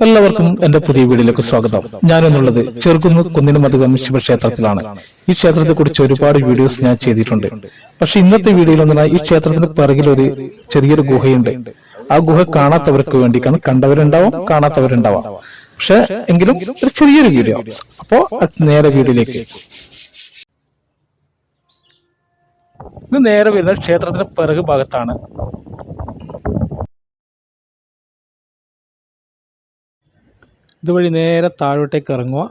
എല്ലാവർക്കും എന്റെ പുതിയ വീഡിയോയിലേക്ക് സ്വാഗതം. ഞാനെന്നുള്ളത് ചെറുകുന്ന് കുന്നിനുമധികം ശിവക്ഷേത്രത്തിലാണ്. ഈ ക്ഷേത്രത്തെ കുറിച്ച് ഒരുപാട് വീഡിയോസ് ഞാൻ ചെയ്തിട്ടുണ്ട്. പക്ഷെ ഇന്നത്തെ വീഡിയോയിൽ ഒന്നായി ഈ ക്ഷേത്രത്തിന് പിറകിൽ ഒരു ചെറിയൊരു ഗുഹയുണ്ട്. ആ ഗുഹ കാണാത്തവർക്ക് വേണ്ടിക്കാണ്. കണ്ടവരുണ്ടാവാം, കാണാത്തവരുണ്ടാവാം. പക്ഷെ എങ്കിലും ഒരു ചെറിയൊരു വീഡിയോ. അപ്പോ നേരെ വീഡിയോയിലേക്ക്. ഇത് നേരെ വരുന്ന ക്ഷേത്രത്തിന്റെ പിറകു ഭാഗത്താണ്. ഇതുവഴി നേരെ താഴോട്ടേക്ക് ഇറങ്ങുക.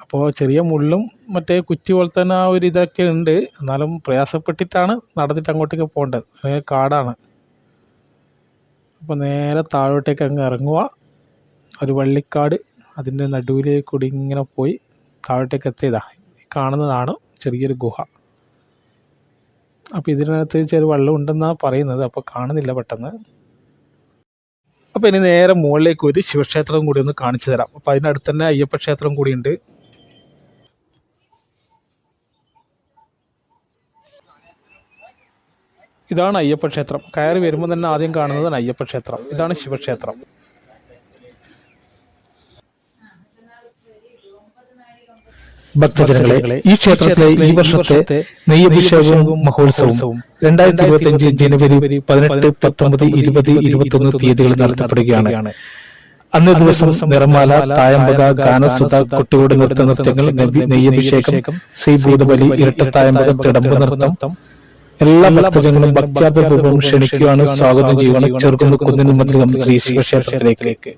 അപ്പോൾ ചെറിയ മുള്ളും മറ്റേ കുറ്റി പോലെ തന്നെ ആ ഒരു ഇതൊക്കെ ഉണ്ട്. എന്നാലും പ്രയാസപ്പെട്ടിട്ടാണ് നടന്നിട്ട് അങ്ങോട്ടേക്ക് പോകേണ്ടത്. കാടാണ്. അപ്പോൾ നേരെ താഴോട്ടേക്ക് അങ്ങ് ഇറങ്ങുക. ഒരു വള്ളിക്കാട് അതിൻ്റെ നടുവിലേക്ക് കൂടി ഇങ്ങനെ പോയി താഴോട്ടേക്ക് എത്തിയതാ. കാണുന്നതാണ് ചെറിയൊരു ഗുഹ. അപ്പോൾ ഇതിനകത്ത് ചെറിയ വെള്ളം ഉണ്ടെന്നാണ് പറയുന്നത്. അപ്പോൾ കാണുന്നില്ല പെട്ടെന്ന്. അപ്പോൾ ഇനി നേരെ മുകളിലേക്ക് ഒരു ശിവക്ഷേത്രം കൂടി ഒന്ന് കാണിച്ചു തരാം. അപ്പോൾ അതിനടുത്ത് തന്നെ അയ്യപ്പ ക്ഷേത്രം കൂടിയുണ്ട്. ഇതാണ് അയ്യപ്പ ക്ഷേത്രം. കയറി വരുമ്പോൾ തന്നെ ആദ്യം കാണുന്നതാണ് അയ്യപ്പ ക്ഷേത്രം. ഇതാണ് ശിവക്ഷേത്രം. ഭക്തജനങ്ങളെ, ഈ ക്ഷേത്രത്തിലെ ഈ വർഷത്തെ നെയ്യഭിഷേകവും മഹോത്സവവും 2025 ജനുവരി 18, 19, 20, 21 തീയതികളിൽ നടത്തപ്പെടുകയാണ്. അന്നേ ദിവസം നിറമാല, തായമ്പക, ഗാനസുധ, കുട്ടികളുടെ നൃത്തങ്ങൾ, നെയ്യഭിഷേകം, ശ്രീഭൂതബലി, ഇരട്ടത്തായമ്പകം, തിടമ്പ് നൃത്തം. എല്ലാ ഭക്തജനങ്ങളും ഭക്ത്യാർത്ഥപൂർവ്വം ക്ഷണിക്കുകയാണ്, സ്വാഗതം ചെയ്യുകയാണ് ചെറുകുന്ന് കുന്നിനുമധികം ശ്രീ ശിവക്ഷേത്രത്തിലേക്ക്.